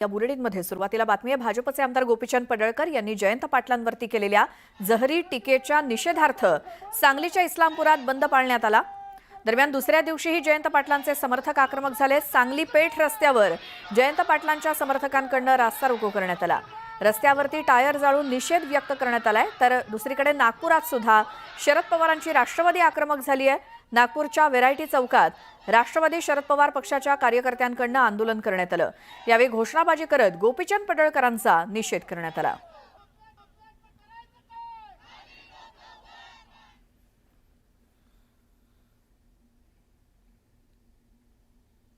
या बुलेटिनमध्ये सुरुवातीला बातमी आहे। भाजपचे आमदार गोपीचंद पडळकर यांनी जयंत पाटलांवरती केलेल्या जहरी टीकेच्या निषेधार्थ सांगलीच्या इस्लामपुरात बंद पाळण्यात आला। दरम्यान दुसऱ्या दिवशीही जयंत पाटलांचे समर्थक आक्रमक झाले। सांगली पेठ रस्त्यावर जयंत पाटलांच्या समर्थकांकडून रास्ता रोको करण्यात आला। रस्त्यावरती टायर जाळून निषेध व्यक्त करण्यात आलाय। तर दुसरीकडे नागपुरात सुद्धा शरद पवारांची राष्ट्रवादी आक्रमक झाली आहे। नागपूरच्या व्हेरायटी चौकात राष्ट्रवादी शरद पवार पक्षाच्या कार्यकर्त्यांकडून आंदोलन करण्यात आलं। यावेळी घोषणाबाजी करत गोपीचंद पडळकरांचा निषेध करण्यात आला।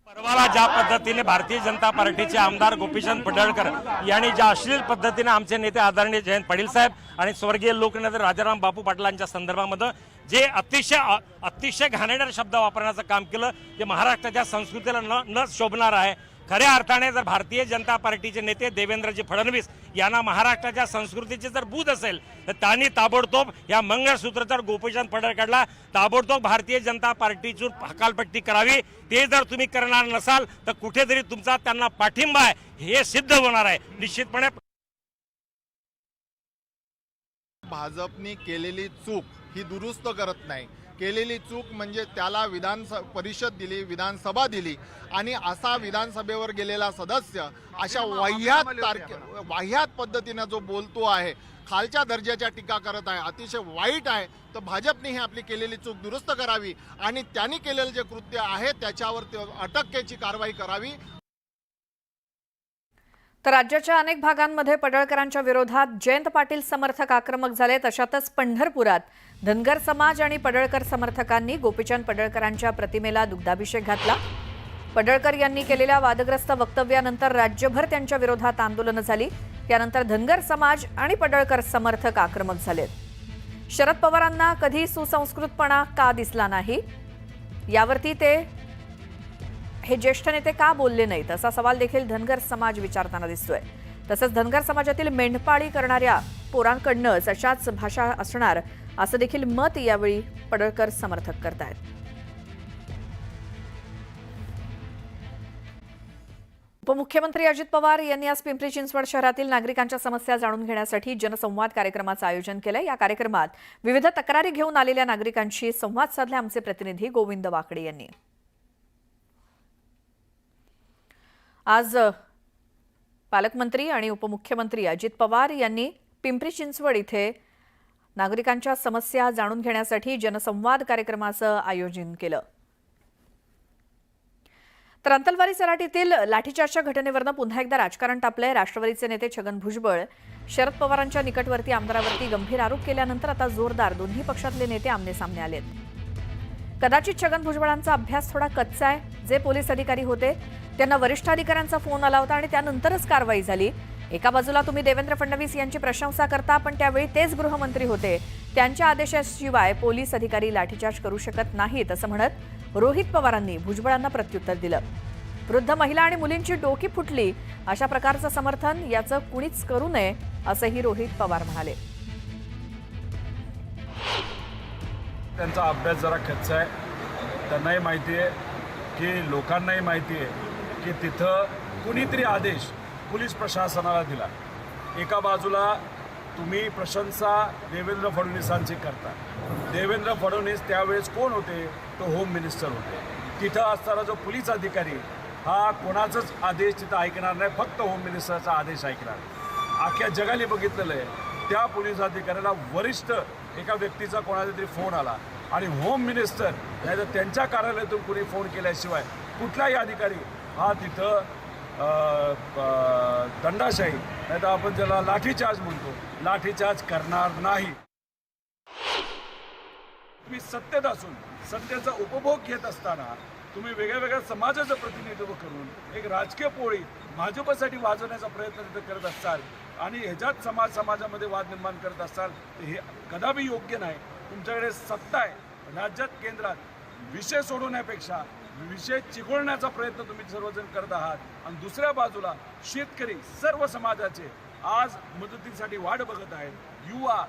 परवाला ज्या पद्धतीने भारतीय जनता पार्टीचे आमदार गोपीचंद पडळकर यांनी ज्या अश्लील पद्धतीने आमचे नेते आदरणीय जयंत पाटील साहेब आणि स्वर्गीय लोकनेते राजाराम बापू पाटलांच्या संदर्भामध्ये जे अतिशय घाणेरडे शब्द वापरण्याचं काम केलं, ते महाराष्ट्राच्या संस्कृतीला न शोभणार आहे। खऱ्या अर्थाने जर भारतीय जनता पार्टीचे नेते देवेंद्रजी फडणवीस यांना महाराष्ट्राच्या संस्कृतीची जर बूध असेल तर त्यांनी ताबडतोब या मंगळसूत्रावर गोपीचंद पडळकरला ताबडतोब भारतीय जनता पार्टीची हकालपट्टी करावी। ते जर तुम्ही करणार नसाल तर कुठेतरी तुमचा त्यांना पाठिंबा आहे हे सिद्ध होणार आहे निश्चितपणे। भाजपने केलेली चूक ही दुरुस्त करत नाही। केलेली चूक म्हणजे त्याला विधान परिषद दिली, विधानसभा दिली आणि असा विधानसभेवर गेलेला सदस्य अशा वाह्यात पद्धतीने जो बोलतो आहे, खालच्या दर्जाच्या टीका करत आहे, अतिशय वाईट आहे। तर भाजपने ही आपली केलेली चूक दुरुस्त करावी आणि त्यांनी केलेलं जे कृत्य आहे त्याच्यावर अटकेची कारवाई करावी। तर राज्याच्या अनेक भागांमध्ये पडळकरांच्या विरोधात जयंत पाटील समर्थक आक्रमक झाले। तशातच पंढरपुरात धनगर समाज आणि पडळकर समर्थकांनी गोपीचंद पडळकरांच्या प्रतिमेला दुग्धाभिषेक घातला। पडळकर यांनी केलेल्या वादग्रस्त वक्तव्यानंतर राज्यभर त्यांच्या विरोधात आंदोलनं झाली। त्यानंतर धनगर समाज आणि पडळकर समर्थक आक्रमक झालेत। शरद पवारांना कधी सुसंस्कृतपणा का दिसला नाही यावरती हे ज्येष्ठ नेते का बोलले नाहीत असा सवाल देखील धनगर समाज विचारताना दिसतोय। तसंच धनगर समाजातील मेंढपाळी करणाऱ्या पोरांकडूनच अशाच भाषा असणार असं देखील मत यावेळी पडळकर समर्थक करतायत। उपमुख्यमंत्री अजित पवार यांनी आज पिंपरी चिंचवड शहरातील नागरिकांच्या समस्या जाणून घेण्यासाठी जनसंवाद कार्यक्रमाचं आयोजन केलंय। या कार्यक्रमात विविध तक्रारी घेऊन आलेल्या नागरिकांशी संवाद साधले आमचे प्रतिनिधी गोविंद वाकडे यांनी। आज पालकमंत्री आणि उपमुख्यमंत्री अजित पवार यांनी पिंपरी चिंचवड इथे नागरिकांच्या समस्या जाणून घेण्यासाठी जनसंवाद कार्यक्रमाचं आयोजन केलं। तर अंतलवाडी सराटीतील लाठीचार्जच्या घटनेवरनं पुन्हा एकदा राजकारण तापलंय। राष्ट्रवादीचे नेते छगन भुजबळ शरद पवारांच्या निकटवर्ती आमदारावरती गंभीर आरोप केल्यानंतर आता जोरदार दोन्ही पक्षातले नेते आमनेसामने आलेत। कदाचित छगन भुजबळांचा अभ्यास थोडा कच्चा आहे। जे पोलीस अधिकारी होते त्यांना वरिष्ठ अधिकाऱ्यांचा फोन आला होता आणि त्यानंतरच कारवाई झाली। एका बाजूला तुम्ही देवेंद्र फडणवीस यांची प्रशंसा करता, पण त्यावेळी तेच गृहमंत्री होते, त्यांच्या आदेशाशिवाय पोलीस अधिकारी लाठीचार्ज करू शकत नाहीत असं म्हणत रोहित पवारांनी भुजबळांना प्रत्युत्तर दिलं। वृद्ध महिला आणि मुलींची डोकी फुटली अशा प्रकारचं समर्थन याचं कुणीच करू नये असंही रोहित पवार म्हणाले। त्यांचा अभ्यास जरा कच्चा आहे। त्यांनाही माहिती आहे की लोकांनाही माहिती आहे की तिथं कुणीतरी आदेश पोलीस प्रशासनाला दिला। एका बाजूला तुम्ही प्रशंसा देवेंद्र फडणवीसांची करता। देवेंद्र फडणवीस त्यावेळेस कोण होते? तो होम मिनिस्टर होते। तिथं असताना जो पोलीस अधिकारी हा कोणाचाच आदेश तिथं ऐकणार नाही, फक्त होम मिनिस्टरचा आदेश ऐकणार। अख्ख्या जगाने बघितलेलं आहे त्या पोलीस अधिकाऱ्याला वरिष्ठ एका व्यक्तीचा कोणाचा तरी फोन आला आणि होम मिनिस्टर नाही तर त्यांच्या कार्यालयातून कुणी फोन केल्याशिवाय कुठलाही अधिकारी हा तिथं दंडाशाही नाही तर आपण ज्याला लाठीचार्ज म्हणतो लाठीचार्ज करणार नाही। तुम्ही सत्तेत असून सत्तेचा उपभोग घेत असताना तुम्ही वेगळ्या वेगळ्या समाजाचं प्रतिनिधित्व करून एक राजकीय पोळी भाजपसाठी वाजवण्याचा प्रयत्न तिथं करत असाल आणि ह्याच्यात समाजामध्ये वाद निर्माण करत असाल तर हे कदापि योग्य नाही। तुमच्याकडे सत्ता आहे राज्यात, केंद्रात। विषय सोडवण्यापेक्षा विषय चिघळण्याचा प्रयत्न तुम्ही सर्वजण करत आहात आणि दुसऱ्या बाजूला शेतकरी सर्व समाजाचे आज मदतीसाठी वाट बघत आहेत, युवा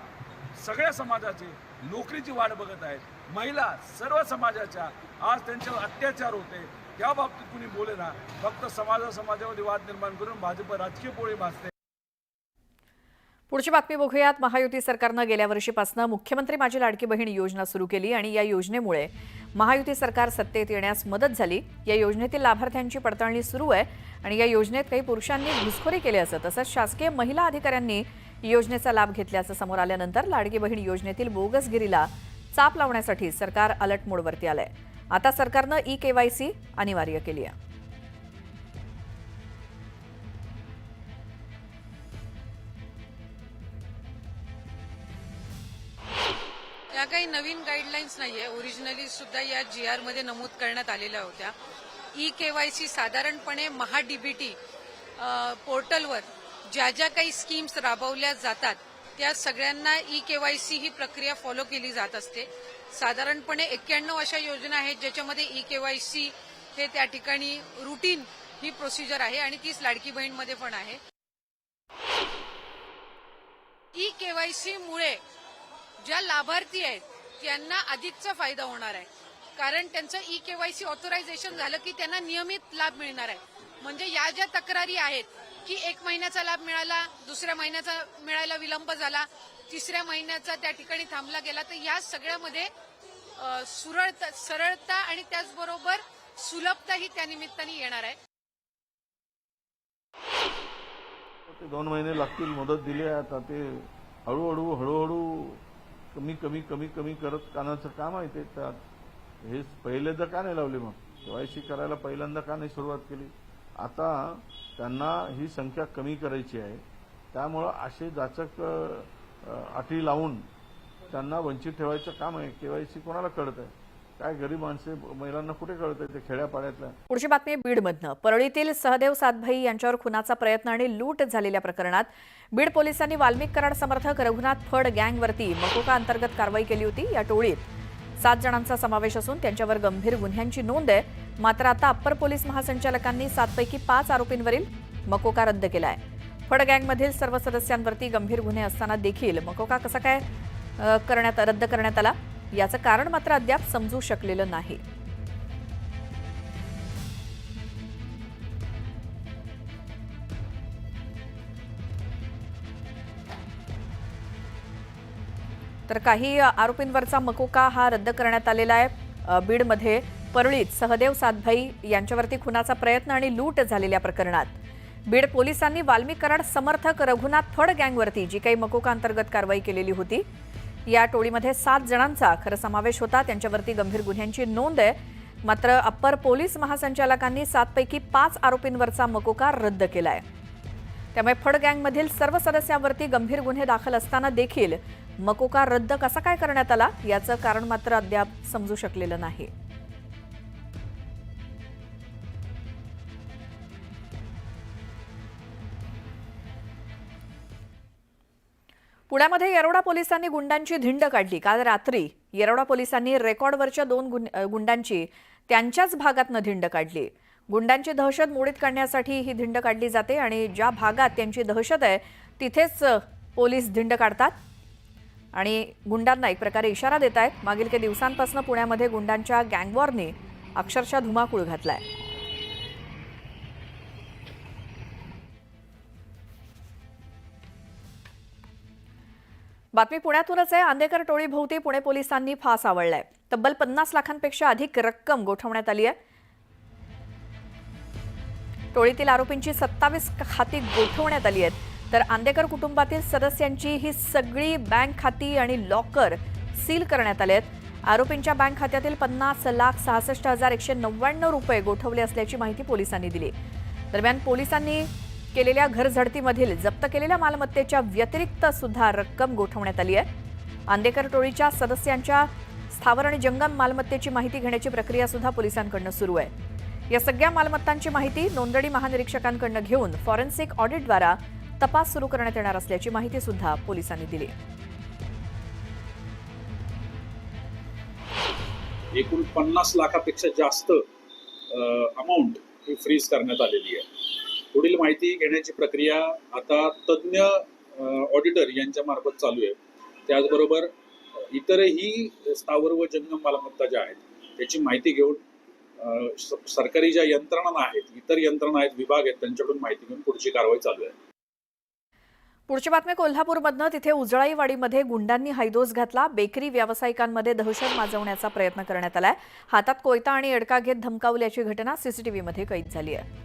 सगळ्या समाजाचे नोकरीची वाट बघत आहेत, महिला सर्व समाजाच्या आज त्यांच्यावर अत्याचार होते, त्या बाबतीत कुणी बोले ना, फक्त समाजामध्ये वाद निर्माण करून भाजप राजकीय पोळी भाजते. पुढची बातमी बघूयात. महायुती सरकारनं गेल्या वर्षीपासून मुख्यमंत्री माझी लाडकी बहीण योजना सुरू केली आणि या योजनेमुळे महायुती सरकार सत्तेत येण्यास मदत झाली. या योजनेतील लाभार्थ्यांची पडताळणी सुरू आहे आणि या योजनेत काही पुरुषांनी घुसखोरी केल्याचं तसंच शासकीय महिला अधिकाऱ्यांनी योजनेचा लाभ घेतल्याचं समोर आल्यानंतर लाडकी बहीण योजनेतील बोगसगिरीला चाप लावण्यासाठी सरकार अलर्ट मोडवरती आलंय. आता सरकारनं ई-KYC अनिवार्य केली आहे. या काही नवीन गाईडलाईन्स नाहीये. ओरिजिनली सुद्धा या GR मध्ये नमूद करण्यात आलेल्या होत्या. ई-KYC साधारणपणे महा-DBT पोर्टलवर ज्या ज्या काही स्कीम्स राबवल्या जातात त्या सगळ्यांना ई-KYC ही प्रक्रिया फॉलो केली जात असते. साधारणपणे 91 अशा योजना आहेत ज्याच्यामध्ये ई-KYC हे त्या ठिकाणी रुटीन ही प्रोसिजर आहे आणि तीच लाडकी बहीणमध्ये पण आहे. ई-KYC मुळे ज्या लाभार्थी आहेत त्यांना अधिकचा फायदा होणार आहे, कारण त्यांचं ई-KYC ऑथरायझेशन झालं की त्यांना नियमित लाभ मिळणार आहे. म्हणजे या ज्या तक्रारी आहेत की 1 महिन्याचा लाभ मिळाला, दुसऱ्या महिन्याचा मिळायला विलंब झाला, तिसऱ्या महिन्याचा त्या ठिकाणी थांबला गेला, तर या सगळ्यामध्ये सरळता आणि त्याचबरोबर सुलभता ही त्या निमित्ताने येणार आहे. 2 महिने लागतील, मुदत दिली आहे. आता ते हळूहळू कमी करत कानाचं काम आहे ते. हे पहिल्यांदा का नाही लावले? मग KYC करायला पहिल्यांदा का नाही सुरुवात केली? आता त्यांना ही संख्या कमी करायची आहे, त्यामुळं असे जाचक अटी लावून त्यांना वंचित ठेवायचं काम आहे. KYC कोणाला कळत आहे? काय गरीब माणसे महिलांना कुठे कळत आहे? ते खेड्यापाड्यातल्या. पुढची बातमी बीडमधनं. परळीतील सहदेव सातभाई यांच्यावर खुनाचा प्रयत्न आणि लूट झालेल्या प्रकरणात बीड पोलिसांनी वाल्मिक कराड समर्थक रघुनाथ फड गँगवरती मकोका अंतर्गत कारवाई केली होती. या टोळीत 7 जणांचा समावेश असून त्यांच्यावर गंभीर गुन्ह्यांची नोंद आहे. मात्र आता अप्पर पोलीस महासंचालकांनी 7 पैकी 5 आरोपींवरील मकोका रद्द केलाय. फड गँगमधील सर्व सदस्यांवरती गंभीर गुन्हे असताना देखील मकोका कसा काय रद्द करण्यात आला याचं कारण मात्र अद्याप समजू शकलेलं नाही. तर काही आरोपींवरचा मकोका हा रद्द करण्यात आलेला आहे. बीडमध्ये परळीत सहदेव सातभाई यांच्यावरती खुनाचा प्रयत्न आणि लूट झालेल्या प्रकरणात बीड पोलिसांनी वाल्मिक कराड समर्थक रघुनाथ फड गँगवरती जी काही मकोका अंतर्गत कारवाई केलेली होती. या टोळीमध्ये 7 जणांचा खरं समावेश होता. त्यांच्यावरती गंभीर गुन्ह्यांची नोंद आहे. मात्र अप्पर पोलीस महासंचालकांनी 7 पैकी 5 आरोपींवरचा मकोका रद्द केलाय. त्यामुळे फड गँगमधील सर्व सदस्यांवरती गंभीर गुन्हे दाखल असताना देखील मकोका रद्द कसा काय करण्यात आला याचं कारण मात्र अद्याप समजू शकलेलं नाही. पुण्यामध्ये येरवडा पोलिसांनी गुंडांची धिंड काढली. काल रात्री येरवडा पोलिसांनी रेकॉर्डवरच्या 2 गुंडांची त्यांच्याच भागातनं धिंड काढली. गुंडांची दहशत मोडीत काढण्यासाठी ही धिंड काढली जाते आणि ज्या भागात त्यांची दहशत आहे तिथेच पोलीस धिंड काढतात आणि गुंडांना एक प्रकारे इशारा देत आहेत. मागील काही दिवसांपासून पुण्यामध्ये गुंडांच्या गँगवॉरने अक्षरशः धुमाकूळ घातलाय. बातमी पुण्यातूनच आहे. आंदेकर टोळीभोवती पुणे पोलिसांनी फास आवळलाय. तब्बल 50 लाखांपेक्षा अधिक रक्कम गोठवण्यात आली आहे. टोळीतील आरोपींची 27 खाती गोठवण्यात आली आहेत. तर आंदेकर कुटुंबातील सदस्यांची ही सगळी बँक खाती आणि लॉकर सील करण्यात आले आहेत. आरोपींच्या बँक खात्यातील 50,66,199 रुपये गोठवले असल्याची माहिती पोलिसांनी दिली. दरम्यान पोलिसांनी केलेल्या घरझडतीमधील जप्त केलेल्या मालमत्तेच्या व्यतिरिक्त सुद्धा रक्कम गोठवण्यात आली आहे. आंदेकर टोळीच्या सदस्यांच्या स्थावर आणि जंगम मालमत्तेची माहिती घेण्याची प्रक्रिया सुद्धा पोलिसांकडून सुरू आहे. या सगळ्या मालमत्तांची माहिती नोंदणी महानिरीक्षकांकडून घेऊन फॉरेन्सिक ऑडिटद्वारा तपास सुरू करण्यात येणार असल्याची माहिती सुद्धा पोलिसांनी दिली. एकूण 50 लाखापेक्षा जास्त अमाऊंट ही फ्रीज करण्यात आलेली आहे. पुढील माहिती घेण्याची प्रक्रिया आता तज्ज्ञ ऑडिटर यांच्या मार्फत चालू आहे. त्याचबरोबर इतरही स्थावर व जंगम मालमत्ता ज्या आहेत त्याची माहिती घेऊन सरकारी ज्या यंत्रणा आहेत, इतर यंत्रणा आहेत, विभाग आहेत, त्यांच्याकडून माहिती घेऊन पुढची कारवाई चालू आहे. पुढची बातमी कोल्हापूरमधनं. तिथे उजळाईवाडीमध्ये गुंडांनी हैदोस घातला. बेकरी व्यावसायिकांमध्ये दहशत माजवण्याचा प्रयत्न करण्यात आलाय. हातात कोयता आणि एडका घेत धमकावल्याची घटना सीसीटीव्हीमध्ये कैद झाली आहे.